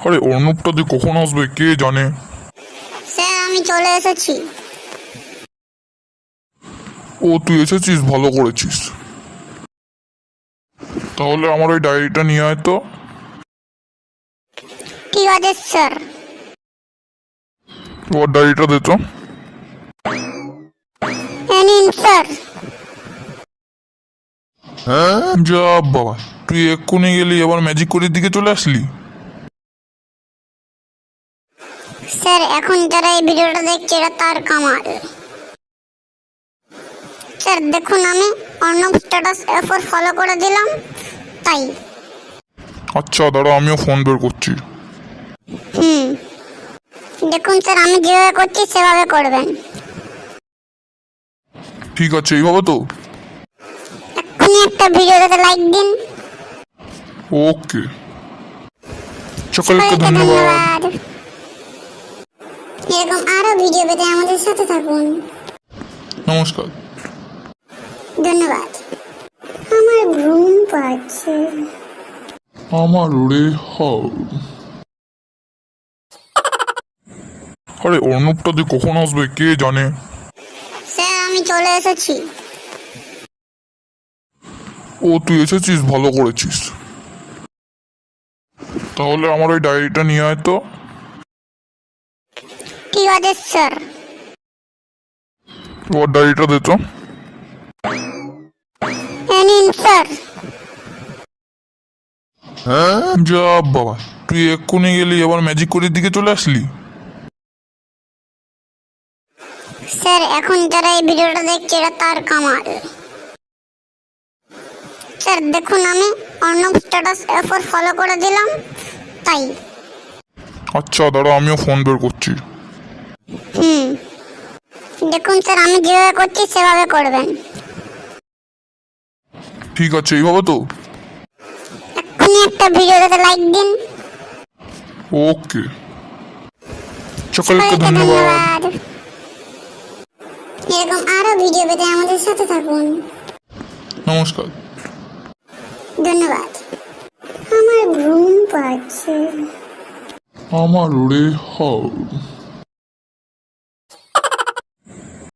আরে অর্ণবটা যে কখন আসবে কে জানে। স্যার আমি চলে এসেছি। ও তুই এসেছিস, ভালো করেছিস। তাহলে আমার ওই ডায়েরিটা নিয়ে আয় তো। ঠিক আছে স্যার। ওর ডায়েরিটা দে তো। নিন স্যার। যা বাবা, তুই এক্ষুনি গেলি আবার ম্যাজিক করির দিকে চলে আসলি। স্যার এখন যারা এই ভিডিওটা দেখছে এটা তার কামাল। স্যার দেখুন আমি অর্ণব স্ট্যাটাস এরপর ফলো করে দিলাম তাই। আচ্ছা দাঁড়া, আমিও ফোন বের করছি। দেখুন স্যার আমি যেভাবে করছি সেভাবে করবেন। ঠিক আছে, এইভাবে তো। এক্ষুনি একটা ভিডিওটাতে লাইক দিন। ওকে, সকলকে ধন্যবাদ। এরকম আরো ভিডিও পেতে আমাদের সাথে থাকুন। নমস্কার। ধন্যবাদ। আমার ঘুম পাচ্ছে। আমার রে হাও। আরে অর্ণবটা যে কখন আসবে কে জানে। স্যার আমি চলে এসেছি। ও তুই এসেছিস, ভালো করেছিস। তাহলে আমার ওই ডায়েরিটা নিয়ে আয় তো। ঠিক আছে স্যার। ওর ডায়েরিটা দে তো। নিন স্যার। যা বাবা, তুই এক্ষুনি গেলি আবার ম্যাজিক করির দিকে চলে আসলি। স্যার এখন যারা এই ভিডিওটা দেখছে এটা তার কামাল। স্যার দেখুন আমি অর্ণব স্ট্যাটাস এরপর ফলো করে দিলাম তাই। আচ্ছা দাঁড়া, আমিও ফোন বের করছি। দেখুন স্যার আমি যেভাবে করছি সেভাবে করবেন। ঠিক আছে, এইভাবে তো। এক্ষুনি একটা ভিডিওটাতে লাইক দিন। ওকে, সকলকে ধন্যবাদ। এরকম আরো ভিডিও পেতে আমাদের সাথে থাকুন। নমস্কার। ধন্যবাদ। আমার ঘুম পাচ্ছে। আমার রে হাও।